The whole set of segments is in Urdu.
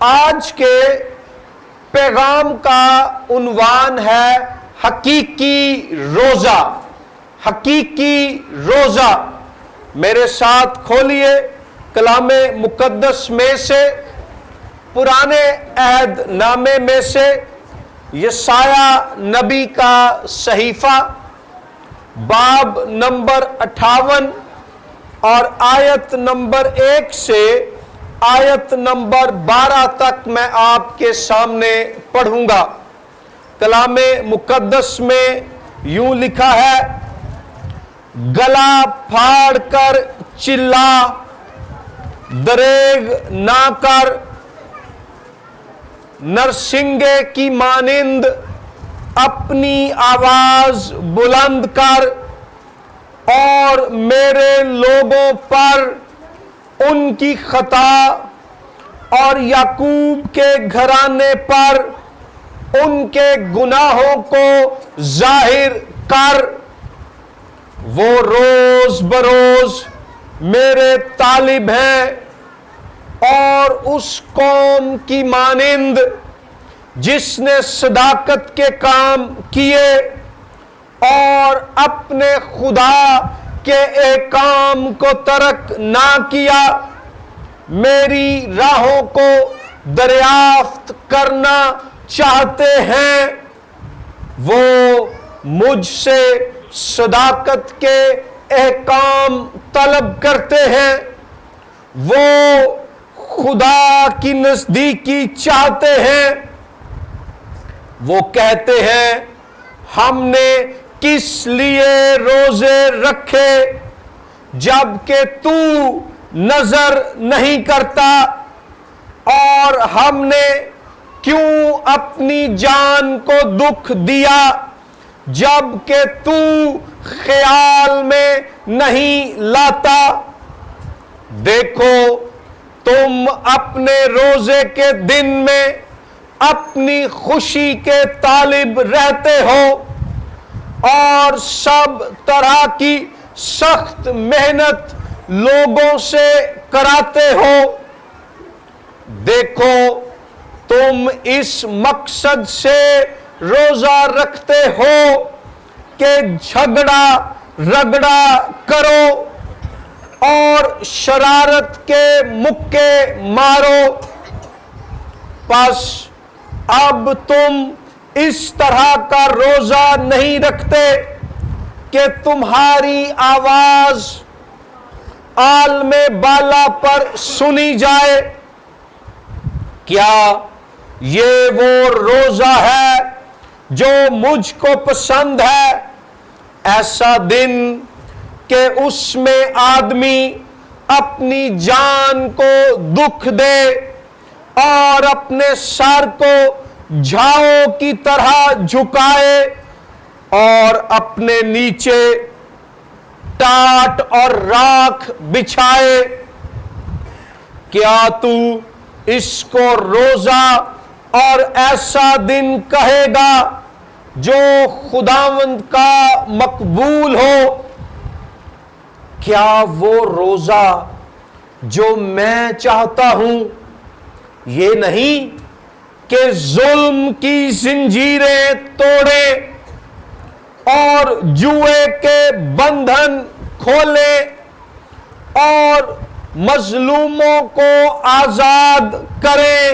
آج کے پیغام کا عنوان ہے حقیقی روزہ۔ حقیقی روزہ۔ میرے ساتھ کھولیے کلام مقدس میں سے، پرانے عہد نامے میں سے یسایہ نبی کا صحیفہ، باب نمبر 58 اور آیت نمبر 1 سے آیت نمبر 12 تک میں آپ کے سامنے پڑھوں گا۔ کلام مقدس میں یوں لکھا ہے: گلا پھاڑ کر چلا، دریغ نہ کر، نرسنگے کی مانند اپنی آواز بلند کر، اور میرے لوگوں پر ان کی خطا اور یعقوب کے گھرانے پر ان کے گناہوں کو ظاہر کر۔ وہ روز بروز میرے طالب ہیں، اور اس قوم کی مانند جس نے صداقت کے کام کیے اور اپنے خدا کے احکام کو ترک نہ کیا، میری راہوں کو دریافت کرنا چاہتے ہیں۔ وہ مجھ سے صداقت کے احکام طلب کرتے ہیں، وہ خدا کی نزدیکی چاہتے ہیں۔ وہ کہتے ہیں، ہم نے کس لیے روزے رکھے جبکہ تو نظر نہیں کرتا، اور ہم نے کیوں اپنی جان کو دکھ دیا جبکہ تو خیال میں نہیں لاتا۔ دیکھو، تم اپنے روزے کے دن میں اپنی خوشی کے طالب رہتے ہو اور سب طرح کی سخت محنت لوگوں سے کراتے ہو۔ دیکھو، تم اس مقصد سے روزہ رکھتے ہو کہ جھگڑا رگڑا کرو اور شرارت کے مکے مارو۔ پس اب تم اس طرح کا روزہ نہیں رکھتے کہ تمہاری آواز عالم بالا پر سنی جائے۔ کیا یہ وہ روزہ ہے جو مجھ کو پسند ہے؟ ایسا دن کہ اس میں آدمی اپنی جان کو دکھ دے اور اپنے سر کو جھاؤ کی طرح جھکائے اور اپنے نیچے ٹاٹ اور راکھ بچھائے۔ کیا تو اس کو روزہ اور ایسا دن کہے گا جو خداوند کا مقبول ہو؟ کیا وہ روزہ جو میں چاہتا ہوں یہ نہیں کہ ظلم کی زنجیریں توڑے اور جوئے کے بندھن کھولے اور مظلوموں کو آزاد کرے،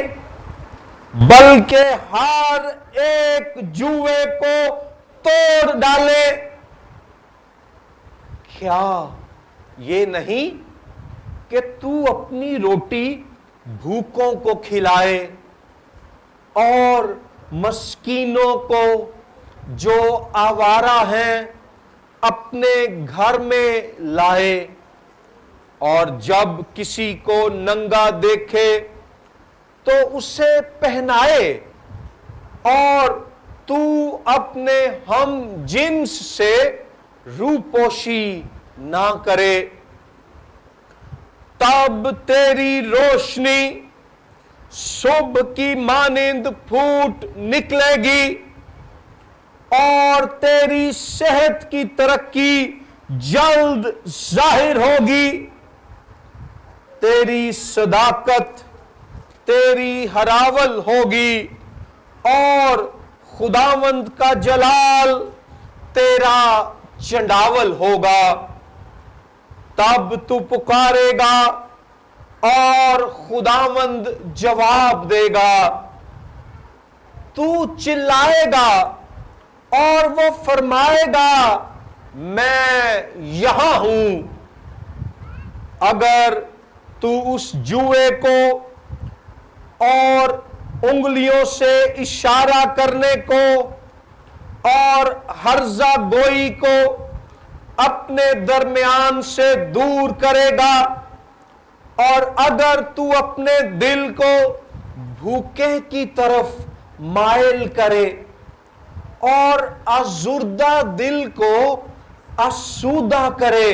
بلکہ ہر ایک جوئے کو توڑ ڈالے؟ کیا یہ نہیں کہ تو اپنی روٹی بھوکوں کو کھلائے اور مسکینوں کو جو آوارہ ہیں اپنے گھر میں لائے، اور جب کسی کو ننگا دیکھے تو اسے پہنائے، اور تو اپنے ہم جنس سے روپوشی نہ کرے؟ تب تیری روشنی صبح کی مانند پھوٹ نکلے گی، اور تیری صحت کی ترقی جلد ظاہر ہوگی۔ تیری صداقت تیری ہراول ہوگی اور خداوند کا جلال تیرا چنڈاول ہوگا. تب تو پکارے گا اور خداوند جواب دے گا. تو چلائے گا اور وہ فرمائے گا میں یہاں ہوں. اگر تو اس جوئے کو اور انگلیوں سے اشارہ کرنے کو اور ہرزہ گوئی کو اپنے درمیان سے دور کرے گا، اور اگر تو اپنے دل کو بھوکے کی طرف مائل کرے اور آزردہ دل کو آسودہ کرے،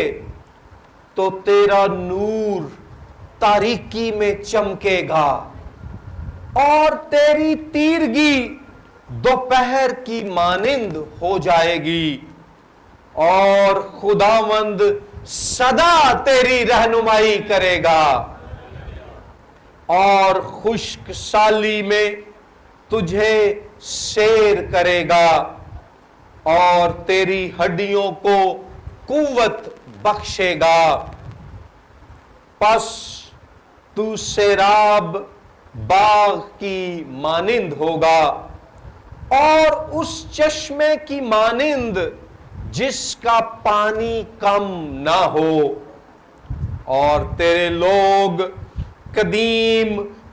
تو تیرا نور تاریکی میں چمکے گا اور تیری تیرگی دوپہر کی مانند ہو جائے گی، اور خداوند سدا تیری رہنمائی کرے گا اور خشک سالی میں تجھے سیر کرے گا اور تیری ہڈیوں کو قوت بخشے گا. پس تو سیراب باغ کی مانند ہوگا اور اس چشمے کی مانند جس کا پانی کم نہ ہو، اور تیرے لوگ قدیم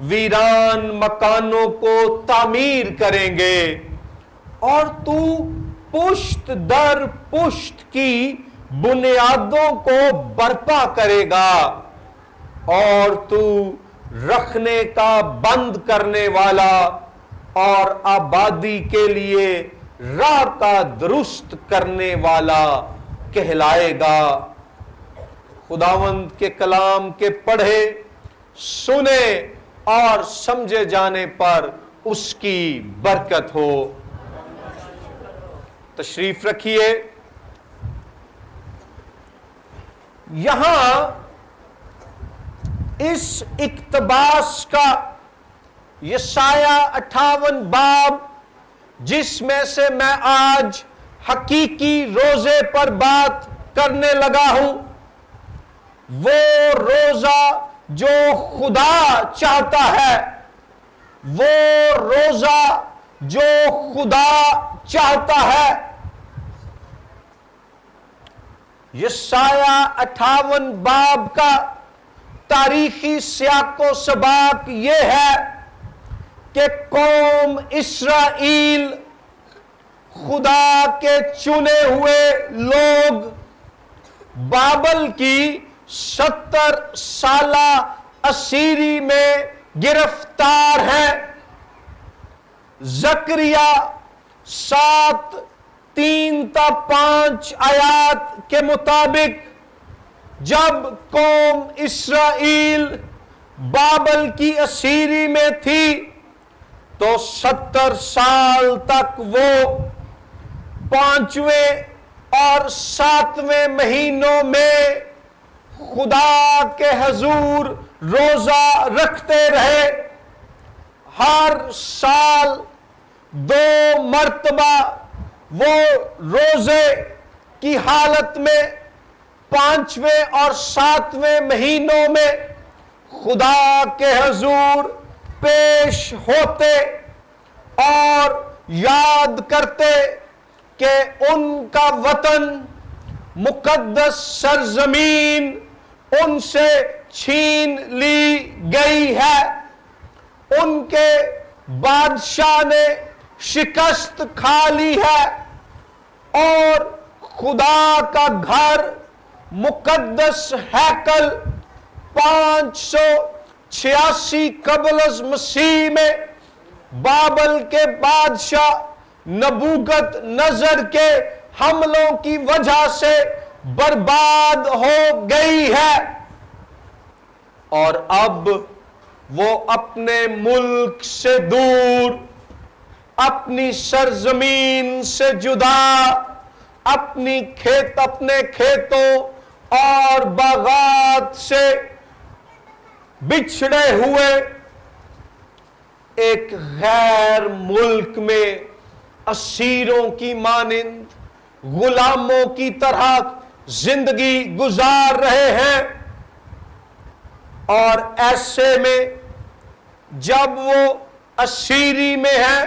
ویران مکانوں کو تعمیر کریں گے، اور تو پشت در پشت کی بنیادوں کو برپا کرے گا، اور تو رکھنے کا بند کرنے والا اور آبادی کے لیے راہ کا درست کرنے والا کہلائے گا. خداوند کے کلام کے پڑھے، سنے اور سمجھے جانے پر اس کی برکت ہو. تشریف رکھیے. یہاں اس اقتباس کا یسایہ 58 باب، جس میں سے میں آج حقیقی روزے پر بات کرنے لگا ہوں، وہ روزہ جو خدا چاہتا ہے، وہ روزہ جو خدا چاہتا ہے. یسایہ 58 باب کا تاریخی سیاق و سباق یہ ہے کہ قوم اسرائیل، خدا کے چنے ہوئے لوگ، بابل کی 70 سالہ اسیری میں گرفتار ہیں. زکریا 7:3-5 آیات کے مطابق جب قوم اسرائیل بابل کی اسیری میں تھی تو 70 سال تک وہ 5ویں اور 7ویں مہینوں میں خدا کے حضور روزہ رکھتے رہے. ہر سال 2 مرتبہ وہ روزے کی حالت میں 5ویں اور 7ویں مہینوں میں خدا کے حضور پیش ہوتے اور یاد کرتے کہ ان کا وطن، مقدس سرزمین ان سے چھین لی گئی ہے. ان کے بادشاہ نے شکست کھا لی ہے اور خدا کا گھر، مقدس ہیکل 586 قبل از مسیح میں بابل کے بادشاہ نبوکت نظر کے حملوں کی وجہ سے برباد ہو گئی ہے، اور اب وہ اپنے ملک سے دور، اپنی سرزمین سے جدا، اپنے کھیتوں اور باغات سے بچھڑے ہوئے ایک غیر ملک میں اسیروں کی مانند غلاموں کی طرح زندگی گزار رہے ہیں، اور ایسے میں جب وہ اسیری میں ہے،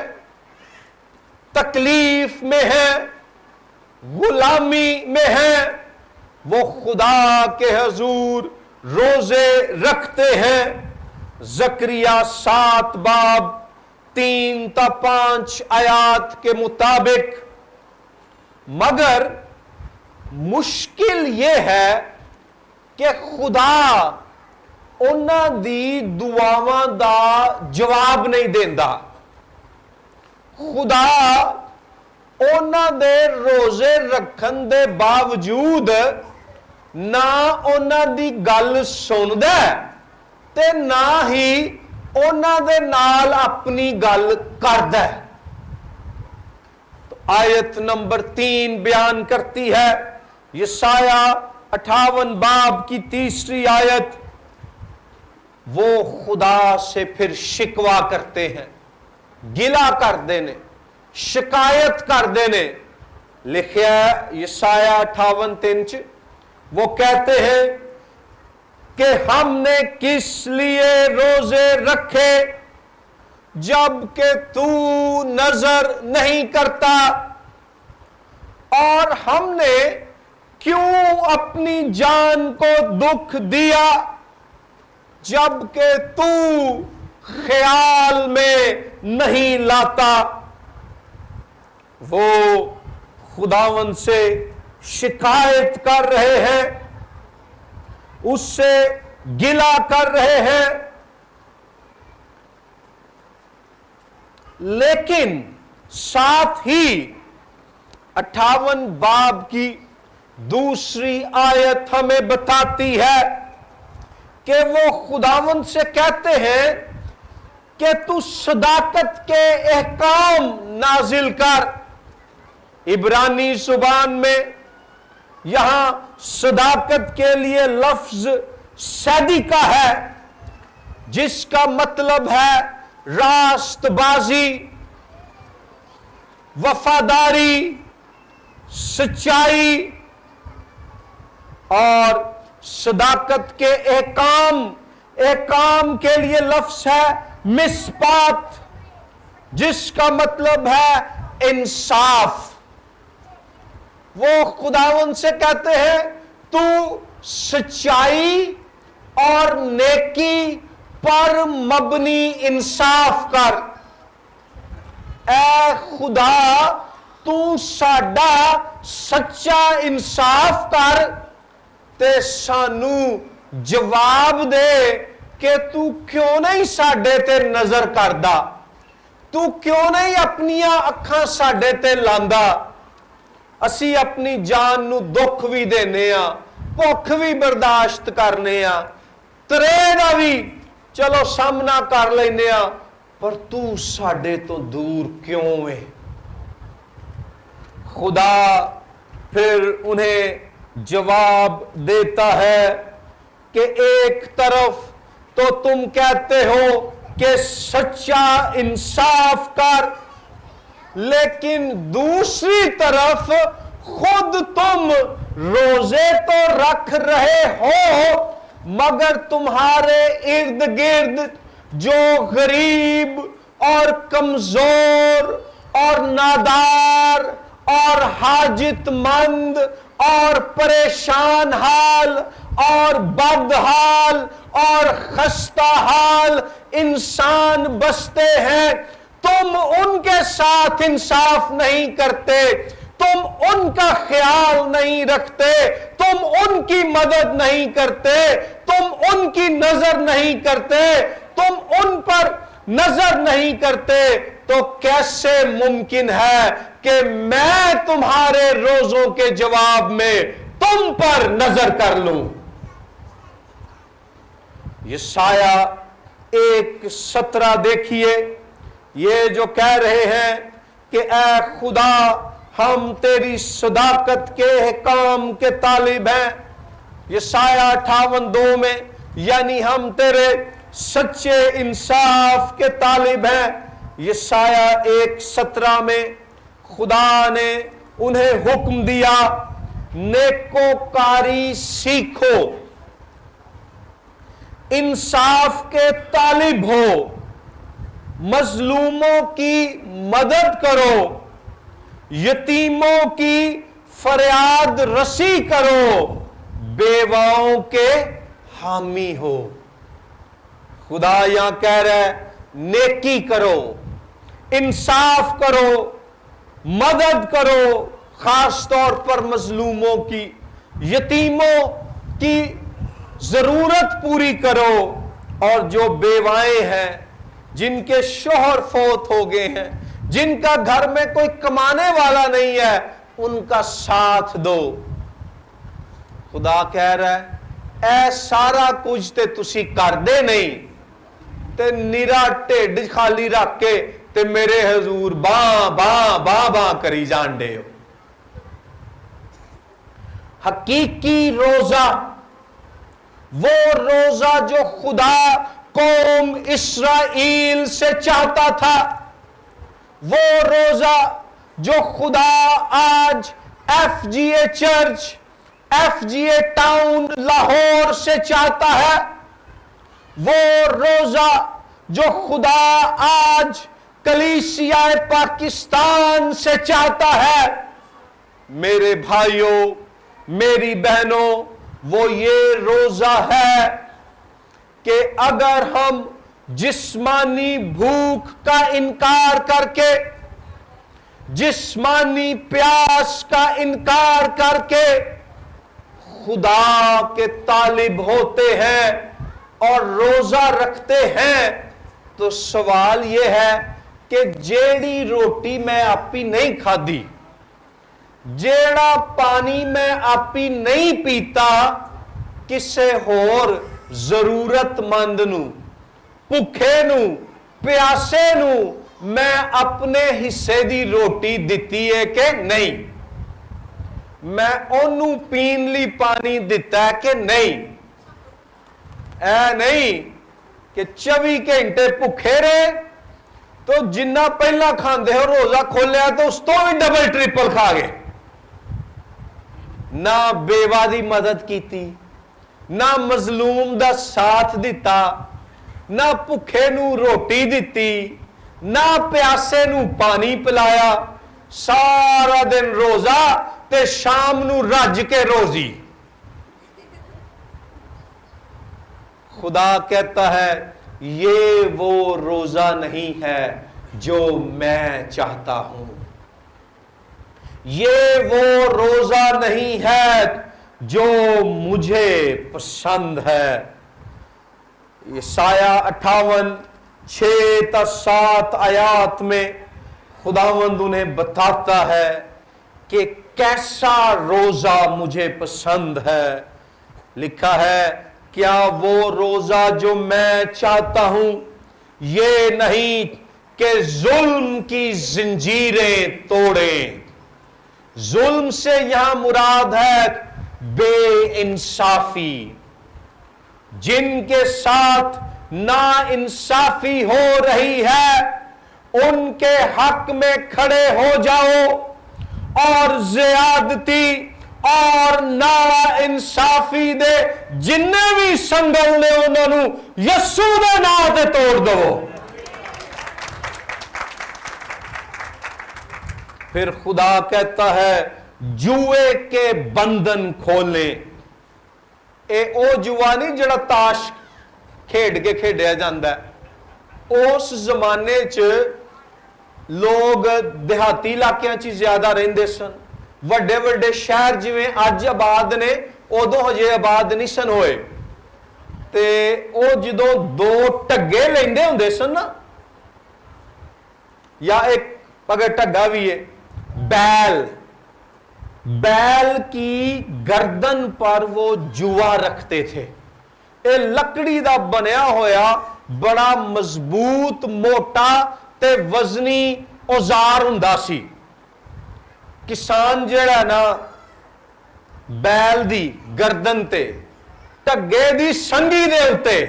تکلیف میں ہے، غلامی میں ہے، وہ خدا کے حضور روزے رکھتے ہیں۔ زکریا 7 باب 3 تا 5 آیات کے مطابق۔ مگر مشکل یہ ہے کہ خدا انہاں دی دعاواں دا جواب نہیں دیندا۔ خدا انہاں دے روزے رکھن دے باوجود نہ انہاں دی گل سندا ہے تے نہ ہی انہاں دے نال اپنی گل کردا ہے۔ تو آیت نمبر 3 بیان کرتی ہے، یسایہ 58 باب کی 3 آیت، وہ خدا سے پھر شکوا کرتے ہیں، گلا کر دینے، شکایت کر دینے۔ لکھیا ہے یسایہ 58:3، وہ کہتے ہیں کہ ہم نے کس لیے روزے رکھے جب کہ تو نظر نہیں کرتا، اور ہم نے کیوں اپنی جان کو دکھ دیا جب کہ تو خیال میں نہیں لاتا۔ وہ خداوند سے شکایت کر رہے ہیں، اس سے گلا کر رہے ہیں، لیکن ساتھ ہی 58 باب کی 2 آیت ہمیں بتاتی ہے کہ وہ خداوند سے کہتے ہیں کہ تو صداقت کے احکام نازل کر۔ عبرانی زبان میں یہاں صداقت کے لیے لفظ صدیقہ ہے، جس کا مطلب ہے راست بازی، وفاداری، سچائی، اور صداقت کے احکام کے لیے لفظ ہے مسپات، جس کا مطلب ہے انصاف۔ وہ خداوند سے کہتے ہیں تو سچائی اور نیکی پر مبنی انصاف کر۔ اے خدا تو ساڈا سچا انصاف کر تے سانو جواب دے کہ تو کیوں نہیں ساڈے تے نظر کردا، تو کیوں نہیں اپنیاں اکھاں ساڈے تے لاندا۔ اسی اپنی جان نو دکھ بھی دینے ہاں، بھوک بھی برداشت کرنے ہاں، ترے دا بھی چلو سامنا کر لینے ہاں، پر تو ساڈے تو دور کیوں ہے؟ خدا پھر انہیں جواب دیتا ہے کہ ایک طرف تو تم کہتے ہو کہ سچا انصاف کر، لیکن دوسری طرف خود تم روزے تو رکھ رہے ہو، مگر تمہارے ارد گرد جو غریب اور کمزور اور نادار اور حاجت مند اور پریشان حال اور بد حال اور خستہ حال انسان بستے ہیں، تم ان کے ساتھ انصاف نہیں کرتے، تم ان کا خیال نہیں رکھتے، تم ان کی مدد نہیں کرتے، تم ان کی نظر نہیں کرتے، تم ان پر نظر نہیں کرتے، تو کیسے ممکن ہے کہ میں تمہارے روزوں کے جواب میں تم پر نظر کر لوں؟ یسایہ 1:17 دیکھیے، یہ جو کہہ رہے ہیں کہ اے خدا ہم تیری صداقت کے احکام کے طالب ہیں۔ یسایہ 58:2 میں، یعنی ہم تیرے سچے انصاف کے طالب ہیں. یسایہ 1:17 میں خدا نے انہیں حکم دیا نیکوکاری سیکھو, انصاف کے طالب ہو, مظلوموں کی مدد کرو, یتیموں کی فریاد رسی کرو, بیواؤں کے حامی ہو. خدا یہاں کہہ رہا ہے نیکی کرو, انصاف کرو, مدد کرو, خاص طور پر مظلوموں کی, یتیموں کی ضرورت پوری کرو, اور جو بیوائیں ہیں جن کے شوہر فوت ہو گئے ہیں, جن کا گھر میں کوئی کمانے والا نہیں ہے, ان کا ساتھ دو. خدا کہہ رہا ہے اے سارا کچھ تے تسی کر دے نہیں, تے نیرا ٹھڈ خالی رکھ کے تے میرے حضور باں باں باں باں کری جان دے ہو. حقیقی روزہ وہ روزہ جو خدا قوم اسرائیل سے چاہتا تھا, وہ روزہ جو خدا آج F G A church, F G A town Lahore سے چاہتا ہے, وہ روزہ جو خدا آج کلیسیا پاکستان سے چاہتا ہے. میرے بھائیوں, میری بہنوں, وہ یہ روزہ ہے کہ اگر ہم جسمانی بھوک کا انکار کر کے, جسمانی پیاس کا انکار کر کے خدا کے طالب ہوتے ہیں اور روزہ رکھتے ہیں, تو سوال یہ ہے کہ جیڑی روٹی میں آپی نہیں کھادی, جیڑا پانی میں آپی نہیں پیتا, کسے ہور ضرورت مند نو, بھوکے نو, پیاسے نو میں اپنے حصے دی روٹی دتی ہے کہ نہیں, میں اونوں پین لی پانی دیتا ہے کہ نہیں. اے نہیں کہ 24 گھنٹے بھوکے رہے تو جنہ پہلا کھاندے ہو روزہ کھولیا تو اس تو بھی ڈبل ٹرپل کھا گئے. نہ بیوہ دی مدد کیتی, نہ مظلوم دا ساتھ دیتا, نہ بھوکے نو روٹی دیتی, نہ پیاسے نو پانی پلایا, سارا دن روزہ تے شام نو رج کے روزی. خدا کہتا ہے یہ وہ روزہ نہیں ہے جو میں چاہتا ہوں, یہ وہ روزہ نہیں ہے جو مجھے پسند ہے. یسایہ 58:6-7 آیات میں خداوند انہیں بتاتا ہے کہ کیسا روزہ مجھے پسند ہے. لکھا ہے کیا وہ روزہ جو میں چاہتا ہوں یہ نہیں کہ ظلم کی زنجیریں توڑیں. ظلم سے یہاں مراد ہے بے انصافی, جن کے ساتھ نا انصافی ہو رہی ہے ان کے حق میں کھڑے ہو جاؤ اور زیادتی اور نا انصافی دے جننے بھی سنگل نے انہوں نے یسو دے نام تے توڑ دو. پھر خدا کہتا ہے جوئے کے بندن کھولیں. اے او جوا نہیں جڑا تاش کھیڈ کے کھیڈیا جاندہ ہے. اس زمانے چ لوگ دیہاتی علاقیاں چ زیادہ رہندے سن, وڈے وڈے شہر جویں اج آباد نے ادو ہجے آباد نہیں سن ہوئے, تے او جدو دو ٹگے لیندے ہوندے سن نا, یا ایک اگر ٹگا بھی ہے, بیل کی گردن پر وہ جوا رکھتے تھے. اے لکڑی دا بنیا ہویا بڑا مضبوط موٹا تے وزنی اوزار ہوندا سی. کسان جڑا نا بیل دی گردن تے ٹگے دی سنگی دے اتے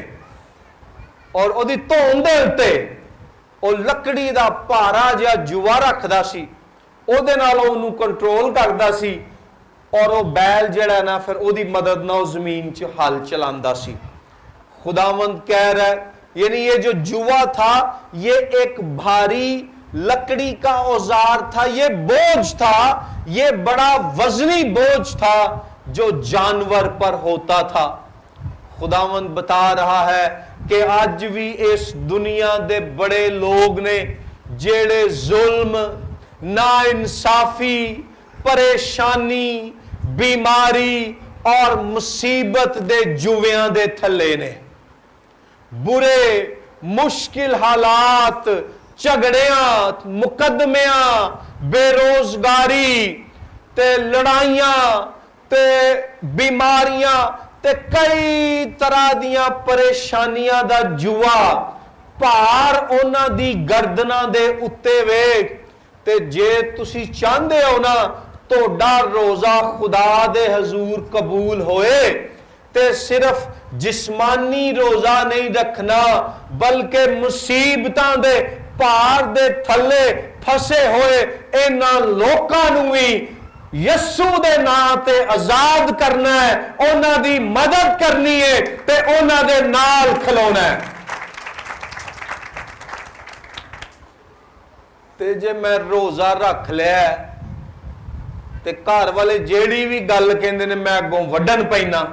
اور ਉਹਦੀ ਧੌਣ ਦੇ ਉੱਤੇ ਉਹ ਲੱਕੜੀ ਦਾ ਭਾਰਾ ਜਿਹਾ ਜੂਆ ਰੱਖਦਾ ਸੀ, ਉਹਦੇ ਨਾਲ ਉਹਨੂੰ ਕੰਟਰੋਲ ਕਰਦਾ ਸੀ, اور وہ بیل جڑا نا پھر او دی مدد نہ زمین چ حل چلاندا سی. خداوند کہہ رہا ہے یعنی یہ جو جوا تھا یہ ایک بھاری لکڑی کا اوزار تھا، یہ بوجھ تھا، یہ بڑا وزنی بوجھ تھا جو جانور پر ہوتا تھا. خداوند بتا رہا ہے کہ آج بھی اس دنیا دے بڑے لوگ نے جیڑے ظلم، ناانصافی، پریشانی، بیماری اور مصیبت دے جویاں دے تھلے نے، برے مشکل حالات، جھگڑیاں، مقدمیاں، بے روزگاری تے لڑائیاں تے بیماریاں تے کئی طرح دیاں پریشانیاں دا جوا پار اونا دی گردنا دے اتے ویٹ. تے جے تسی چاندے ہو نا تو ڈر روزہ خدا دے حضور قبول ہوئے تے صرف جسمانی روزہ نہیں رکھنا بلکہ مصیبتاں دے پار دے تھلے پھسے ہوئے اینا لوکاں نوں وی یسو دے نام تے آزاد کرنا ہے، اونا دی مدد کرنی ہے تے اونا دے نال کھلونا ہے. تے جے میں روزہ رکھ لیا تے گھر والے جیڑی بھی گل کہندے نے میں اگوں وڈن پینا،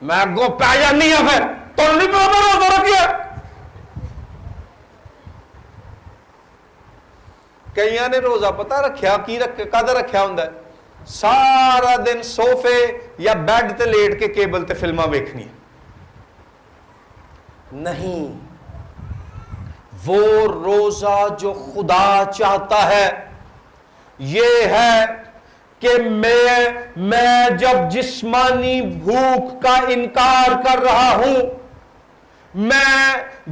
میں اگوں پی جانی ہاں، پھر تو نہیں پتا میں روزہ رکھیا. کئیاں نے روزہ پتہ رکھیا کی کد رکھیا ہوندا ہے؟ سارا دن سوفے یا بیڈ تے لیٹ کے کیبل تے فلماں ویکھنی. نہیں، وہ روزہ جو خدا چاہتا ہے یہ ہے کہ میں جب جسمانی بھوک کا انکار کر رہا ہوں، میں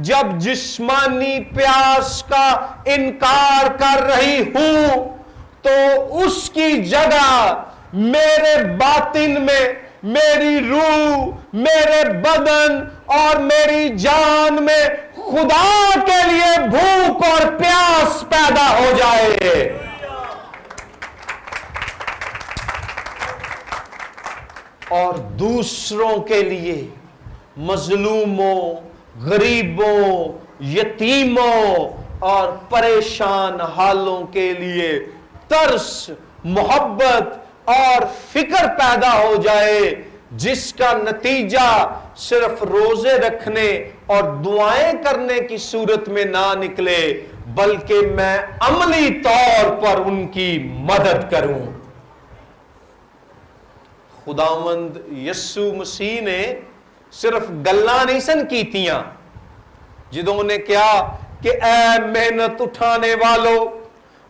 جب جسمانی پیاس کا انکار کر رہی ہوں، تو اس کی جگہ میرے باطن میں، میری روح، میرے بدن اور میری جان میں خدا کے لیے بھوک اور پیاس پیدا ہو جائے. اور دوسروں کے لیے، مظلوموں، غریبوں، یتیموں اور پریشان حالوں کے لیے ترس، محبت اور فکر پیدا ہو جائے، جس کا نتیجہ صرف روزے رکھنے اور دعائیں کرنے کی صورت میں نہ نکلے بلکہ میں عملی طور پر ان کی مدد کروں. خداوند یسو مسیح نے صرف گلاں نہیں سن کیتیاں جدوں نے کہا کہ اے محنت اٹھانے والو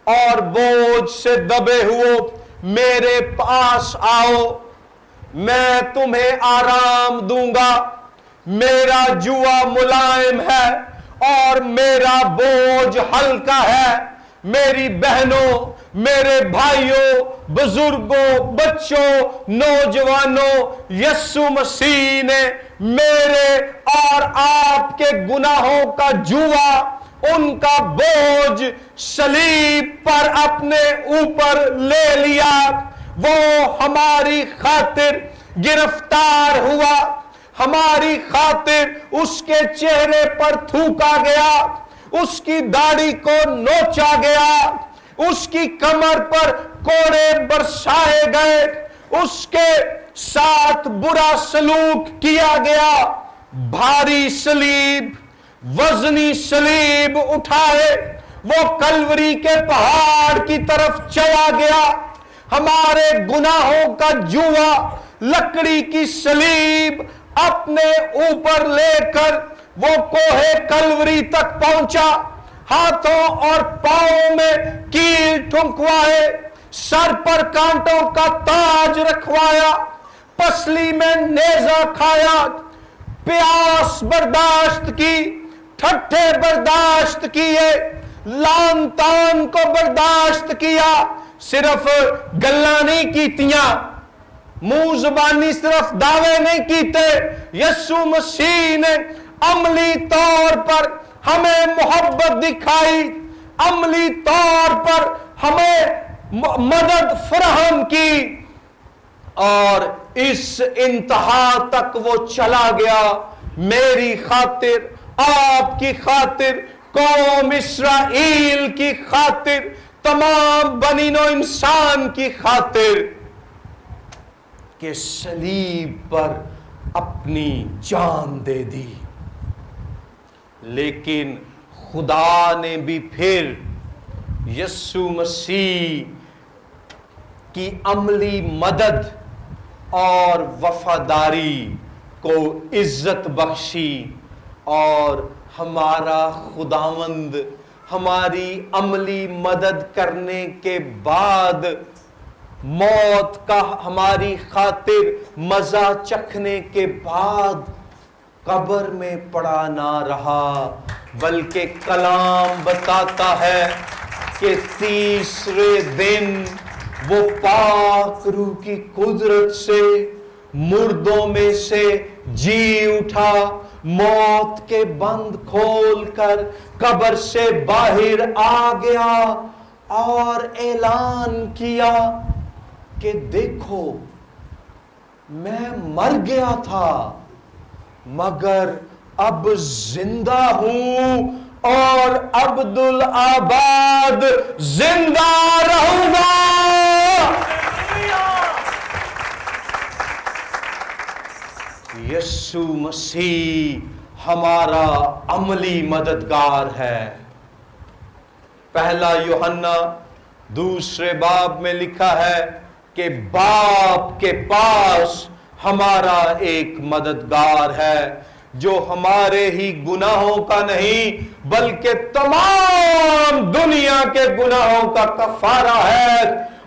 اور بوجھ سے دبے ہوئے میرے پاس آؤ، میں تمہیں آرام دوں گا، میرا جوا ملائم ہے اور میرا بوجھ ہلکا ہے. میری بہنوں، میرے بھائیوں، بزرگوں، بچوں، نوجوانوں، یسوع مسیح نے میرے اور آپ کے گناہوں کا جوا، ان کا بوجھ صلیب پر اپنے اوپر لے لیا. وہ ہماری خاطر گرفتار ہوا، ہماری خاطر اس کے چہرے پر تھوکا گیا، اس کی داڑھی کو نوچا گیا، اس کی کمر پر کوڑے برسائے گئے، اس کے ساتھ برا سلوک کیا گیا. بھاری صلیب، وزنی صلیب اٹھائے وہ کلوری کے پہاڑ کی طرف چلا گیا. ہمارے گناہوں کا جوا لکڑی کی صلیب اپنے اوپر لے کر وہ کوہ کلوری تک پہنچا. ہاتھوں اور پاؤں میں کیل ٹھنکوائے، سر پر کانٹوں کا تاج رکھوایا، پسلی میں نیزہ کھایا، پیاس برداشت کی، ٹھٹھے برداشت کیے، لان تان کو برداشت کیا. صرف گلاں نہیں کیتیاں، منہ زبانی صرف دعوے نہیں کیتے. یسوع مسیح نے عملی طور پر ہمیں محبت دکھائی، عملی طور پر ہمیں مدد فراہم کی، اور اس انتہا تک وہ چلا گیا، میری خاطر، آپ کی خاطر، قوم اسرائیل کی خاطر، تمام بنی نوع انسان کی خاطر، کہ صلیب پر اپنی جان دے دی۔ لیکن خدا نے بھی پھر یسوع مسیح کی عملی مدد اور وفاداری کو عزت بخشی، اور ہمارا خداوند ہماری عملی مدد کرنے کے بعد موت کا ہماری خاطر مزہ چکھنے کے بعد قبر میں پڑا نہ رہا، بلکہ کلام بتاتا ہے کہ تیسرے دن وہ پاک روح کی قدرت سے مردوں میں سے جی اٹھا، موت کے بند کھول کر قبر سے باہر آ گیا اور اعلان کیا کہ دیکھو میں مر گیا تھا مگر اب زندہ ہوں اور عبدالآباد زندہ رہوں گا۔ یسوع مسیح ہمارا عملی مددگار ہے۔ پہلا یوحنا 2 باب میں لکھا ہے کہ باپ کے پاس ہمارا ایک مددگار ہے جو ہمارے ہی گناہوں کا نہیں بلکہ تمام دنیا کے گناہوں کا کفارہ ہے،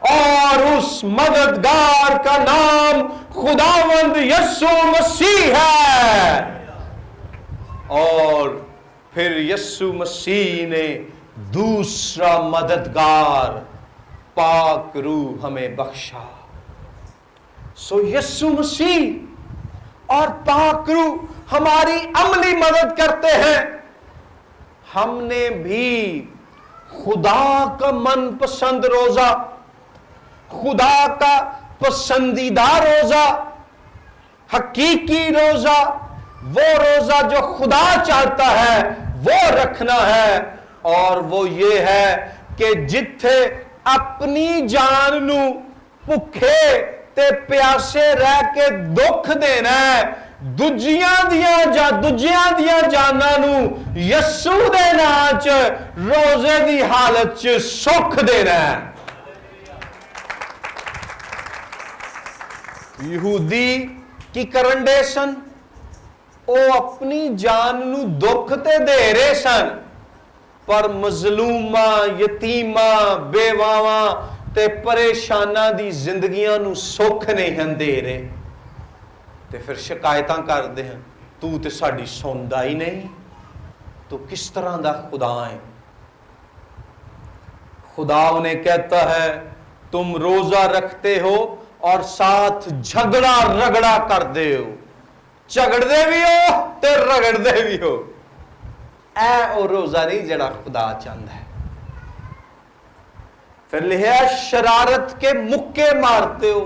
اور اس مددگار کا نام خداوند یسوع مسیح ہے۔ اور پھر یسوع مسیح نے دوسرا مددگار پاک روح ہمیں بخشا۔ سو یسوع مسیح اور پاک روح ہماری عملی مدد کرتے ہیں۔ ہم نے بھی خدا کا من پسند روزہ، خدا کا پسندیدہ روزہ، حقیقی روزہ، وہ روزہ جو خدا چاہتا ہے وہ رکھنا ہے، اور وہ یہ ہے کہ جتھے اپنی جان نو بھکھے تے پیاسے رہ کے دکھ دینا ہے، دجیاں دیاں جاناں نو یسوع دے نام چ روزے دی حالت چ سکھ دینا ہے۔ یہودی کی کرن دے سن، او اپنی جان نو دکھ تے دے رہے سن، پر مظلوماں، یتیماں، بیواواں تے پریشاناں دی زندگیاں نو سکھ نہیں ہن دے رہے، تے پھر شکایتاں کر دے ہیں تو تے ساڈی سوندا ہی نہیں، تو کس طرح دا خدا ہے؟ خدا انہیں کہتا ہے تم روزہ رکھتے ہو اور ساتھ جھگڑا رگڑا کر دے ہو، جھگڑ دے بھی ہو تے رگڑ دے بھی ہو، اے او روزہ نہیں جڑا خدا چاہتا ہے۔ پھر لکھا شرارت کے مکے مارتے ہو،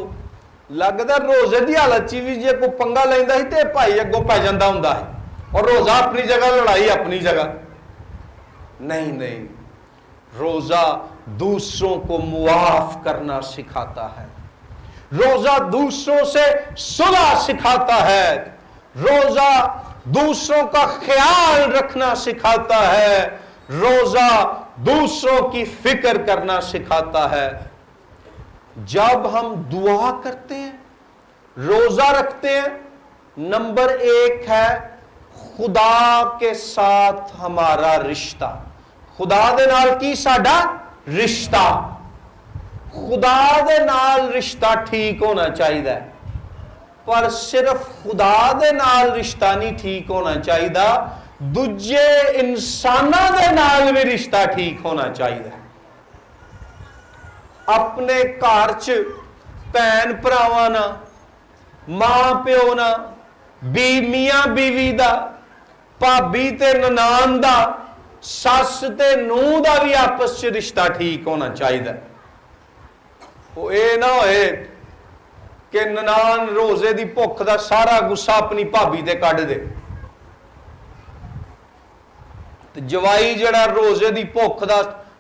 لگتا روزے دی حالت چ بھی جے کو پنگا لیندا ہی تے بھائی اگوں پی جاندا ہوندا ہے، اور روزہ اپنی جگہ، لڑائی اپنی جگہ۔ نہیں، روزہ دوسروں کو معاف کرنا سکھاتا ہے، روزہ دوسروں سے صلح سکھاتا ہے، روزہ دوسروں کا خیال رکھنا سکھاتا ہے، روزہ دوسروں کی فکر کرنا سکھاتا ہے۔ جب ہم دعا کرتے ہیں، روزہ رکھتے ہیں، نمبر 1 ہے خدا کے ساتھ ہمارا رشتہ۔ خدا دے نال کی ساڈا رشتہ، خدا دے نال رشتہ ٹھیک ہونا چاہیے، پر صرف خدا دے نال رشتہ نہیں ٹھیک ہونا چاہیے، دوجے انساناں دے نال بھی رشتہ ٹھیک ہونا چاہیے۔ اپنے گھر چ بھین بھراواں نال، ماں پیو نال، میاں بیوی دا، ਭਾਬੀ ਤੇ ਨਨਾਣ ਦਾ, ਸੱਸ ਤੇ ਨੂੰਹ ਦਾ ਵੀ ਆਪਸ 'ਚ ਰਿਸ਼ਤਾ ਠੀਕ ਹੋਣਾ ਚਾਹੀਦਾ। ਉਹ ਇਹ ਨਾ ਹੋਏ ਕਿ ਨਨਾਣ ਰੋਜ਼ੇ ਦੀ ਭੁੱਖ ਦਾ ਸਾਰਾ ਗੁੱਸਾ ਆਪਣੀ ਭਾਬੀ ਤੇ ਕੱਢ ਦੇ, ਤੇ ਜਵਾਈ ਜਿਹੜਾ ਰੋਜ਼ੇ ਦੀ ਭੁੱਖ ਦਾ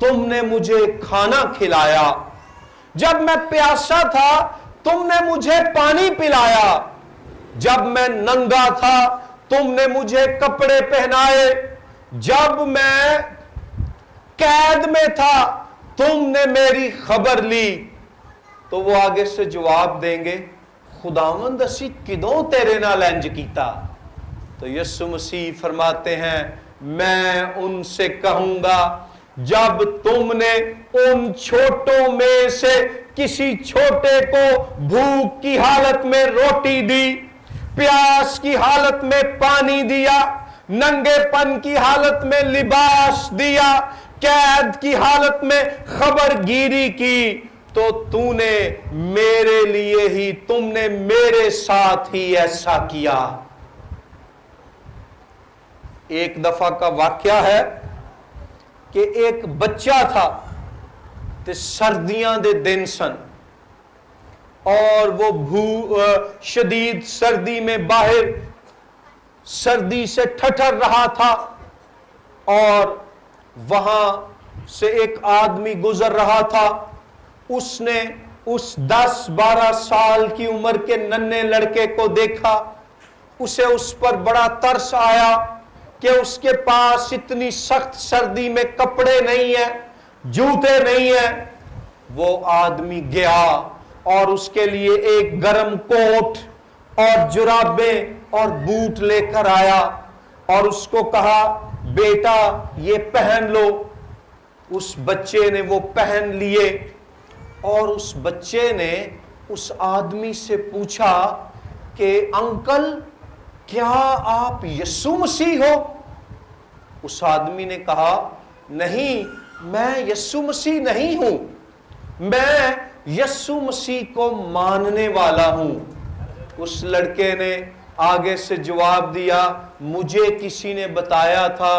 تم نے مجھے کھانا کھلایا، جب میں پیاسا تھا تم نے مجھے پانی پلایا، جب میں ننگا تھا تم نے مجھے کپڑے پہنائے، جب میں قید میں تھا تم نے میری خبر لی۔ تو وہ آگے سے جواب دیں گے، خداوند اسی کدوں تیرے نال انج کیتا؟ تو یسوع مسیح فرماتے ہیں، میں ان سے کہوں گا جب تم نے ان چھوٹوں میں سے کسی چھوٹے کو بھوک کی حالت میں روٹی دی، پیاس کی حالت میں پانی دیا، ننگے پن کی حالت میں لباس دیا، قید کی حالت میں خبر گیری کی، تو نے میرے لیے ہی، تم نے میرے ساتھ ہی ایسا کیا۔ ایک دفعہ کا واقعہ ہے کہ ایک بچہ تھا تے سردیاں دے دن سن، اور وہ شدید سردی میں باہر سردی سے ٹھٹر رہا تھا، اور وہاں سے ایک آدمی گزر رہا تھا۔ اس نے اس 10-12 سال کی عمر کے ننھے لڑکے کو دیکھا، اسے اس پر بڑا ترس آیا کہ اس کے پاس اتنی سخت سردی میں کپڑے نہیں ہیں، جوتے نہیں ہیں۔ وہ آدمی گیا اور اس کے لیے ایک گرم کوٹ اور جرابیں اور بوٹ لے کر آیا، اور اس کو کہا، بیٹا یہ پہن لو۔ اس بچے نے وہ پہن لیے، اور اس بچے نے اس آدمی سے پوچھا کہ انکل کیا آپ یسوع مسیح ہو؟ اس آدمی نے کہا، نہیں میں یسوع مسیح نہیں ہوں، میں یسوع مسیح کو ماننے والا ہوں۔ اس لڑکے نے آگے سے جواب دیا، مجھے کسی نے بتایا تھا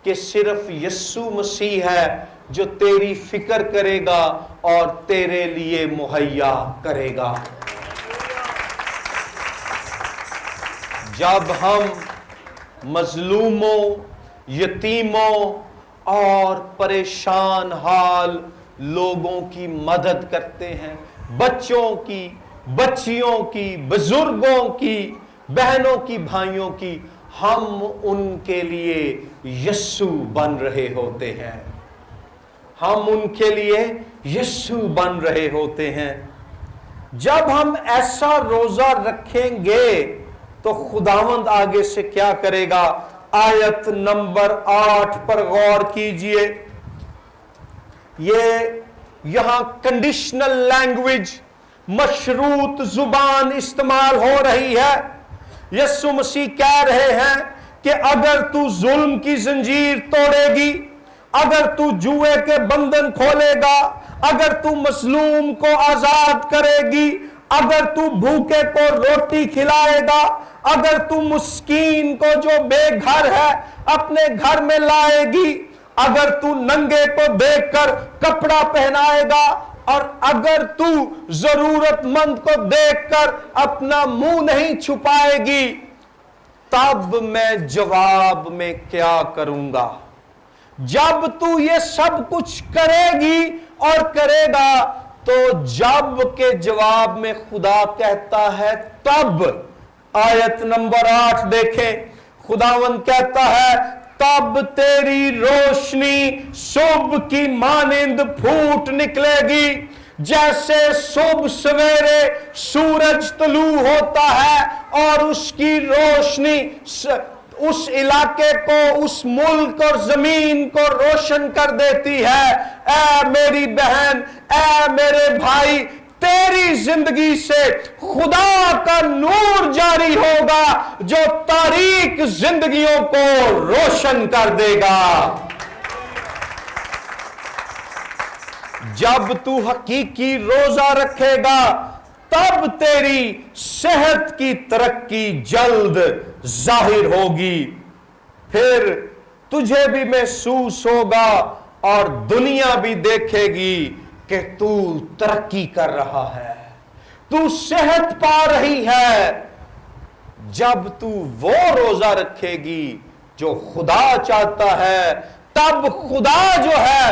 کہ صرف یسوع مسیح ہے جو تیری فکر کرے گا اور تیرے لیے مہیا کرے گا۔ جب ہم مظلوموں، یتیموں اور پریشان حال لوگوں کی مدد کرتے ہیں، بچوں کی، بچیوں کی، بزرگوں کی، بہنوں کی، بھائیوں کی، ہم ان کے لیے یسوع بن رہے ہوتے ہیں، ہم ان کے لیے یسوع بن رہے ہوتے ہیں۔ جب ہم ایسا روزہ رکھیں گے تو خداوند آگے سے کیا کرے گا؟ آیت نمبر 8 پر غور کیجئے، یہاں کنڈیشنل لینگویج، مشروط زبان استعمال ہو رہی ہے۔ یسوع مسیح کہہ رہے ہیں کہ اگر تو ظلم کی زنجیر توڑے گی، اگر تو جوئے کے بندھن کھولے گا، اگر تو مظلوم کو آزاد کرے گی، اگر تو بھوکے کو روٹی کھلائے گا، اگر تو مسکین کو جو بے گھر ہے اپنے گھر میں لائے گی، اگر تو ننگے کو دیکھ کر کپڑا پہنائے گا، اور اگر تو ضرورت مند کو دیکھ کر اپنا منہ نہیں چھپائے گی، تب میں جواب میں کیا کروں گا؟ جب تو یہ سب کچھ کرے گی اور کرے گا، تو جب کے جواب میں خدا کہتا ہے تب، آیت نمبر 8 دیکھیں، خداوند کہتا ہے، تب تیری روشنی صبح کی مانند پھوٹ نکلے گی، جیسے صبح سویرے سورج طلوع ہوتا ہے اور اس کی روشنی اس علاقے کو، اس ملک اور زمین کو روشن کر دیتی ہے۔ اے میری بہن، اے میرے بھائی، تیری زندگی سے خدا کا نور جاری ہوگا جو تاریک زندگیوں کو روشن کر دے گا۔ جب تو حقیقی روزہ رکھے گا تب تیری صحت کی ترقی جلد ظاہر ہوگی، پھر تجھے بھی محسوس ہوگا اور دنیا بھی دیکھے گی کہ تو ترقی کر رہا ہے، تو صحت پا رہی ہے۔ جب تو وہ روزہ رکھے گی جو خدا چاہتا ہے، تب خدا جو ہے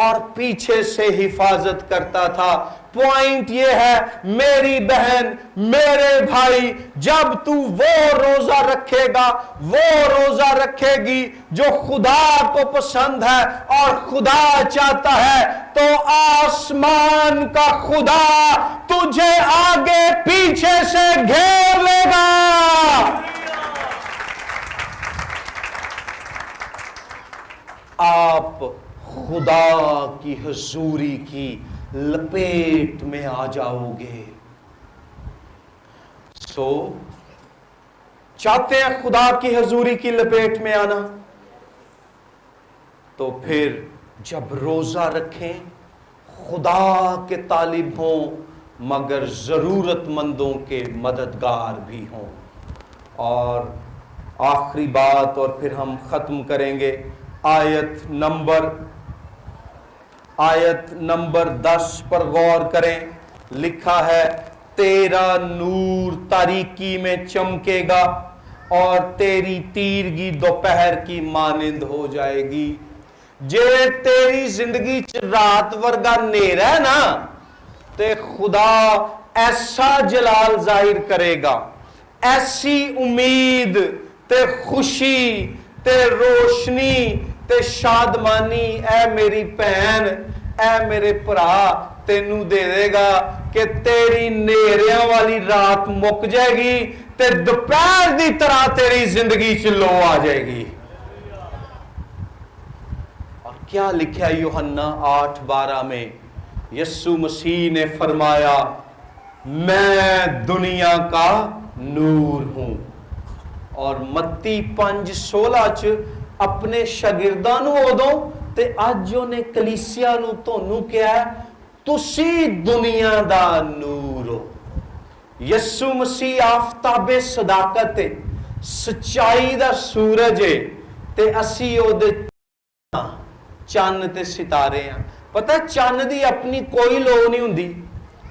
اور پیچھے سے حفاظت کرتا تھا۔ پوائنٹ یہ ہے میری بہن، میرے بھائی، جب تو وہ روزہ رکھے گا، وہ روزہ رکھے گی جو خدا کو پسند ہے اور خدا چاہتا ہے، تو آسمان کا خدا تجھے آگے پیچھے سے گھیر لے گا۔ آپ خدا کی حضوری کی لپیٹ میں آ جاؤ گے۔ چاہتے ہیں خدا کی حضوری کی لپیٹ میں آنا؟ تو پھر جب روزہ رکھیں خدا کے طالب ہوں، مگر ضرورت مندوں کے مددگار بھی ہوں۔ اور آخری بات، اور پھر ہم ختم کریں گے، آیت نمبر 10 پر غور کریں۔ لکھا ہے تیرا نور تاریکی میں چمکے گا اور تیری تیرگی دوپہر کی مانند ہو جائے گی۔ جے تیری زندگی رات ورگا نیرا ہے نا، تے خدا ایسا جلال ظاہر کرے گا، ایسی امید تے خوشی تے روشنی تے شادمانی اے میری بہن، اے میرے بھرا تینوں دے دے گا کہ تیری نیریاں والی رات مک جائے گی تے دوپہر دی طرح تیری زندگی چ لو آ جائے گی۔ اور کیا لکھا یوحنا 8:12 میں؟ یسوع مسیح نے فرمایا میں دنیا کا نور ہوں۔ اور متی 5:16 چ اپنے شاگرداں نوں ادوں تے اج اونے کلیسیا نوں تانوں کیا ہے تسی دنیا دا نور ہو۔ یسوع مسیح آفتاب صداقت ہے، سچائی دا سورج ہے، تے اسی او دے چند تے ستارے ہیں۔ پتہ چند دی اپنی کوئی لو نہیں ہوندی،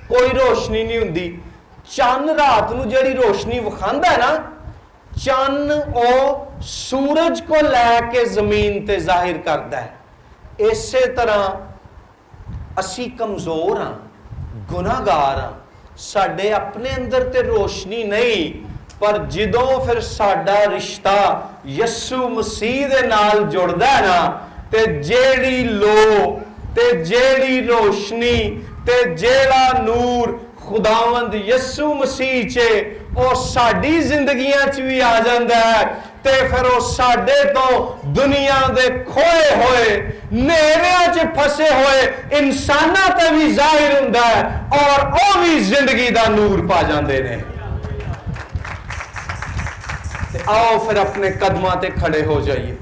کوئی روشنی نہیں ہوندی۔ چند رات نو جڑی روشنی وکھاندا ہے نا، چند او سورج کو لے کے زمین تے ظاہر کردا ہے۔ اسی طرح اسی کمزور ہاں، گناہگار ہاں، ساڈے اپنے اندر تے روشنی نہیں، پر جدوں پھر ساڈا رشتہ یسوع مسیح دے نال جڑدا ہے نا، تے جیڑی لو تے جیڑی روشنی تے جیڑا نور خداوند یسوع مسیح چے او ساڈی زندگیاں چ بھی آ جاندا ہے، تے پھر او ساڈے تو دنیا دے کھوئے ہوئے نیریاں چ پھسے ہوئے انساناں تے بھی ظاہر ہوندا ہے اور او بھی زندگی دا نور پا جاندے نے۔ تے آؤ پھر اپنے قدماں تے کھڑے ہو جائیے۔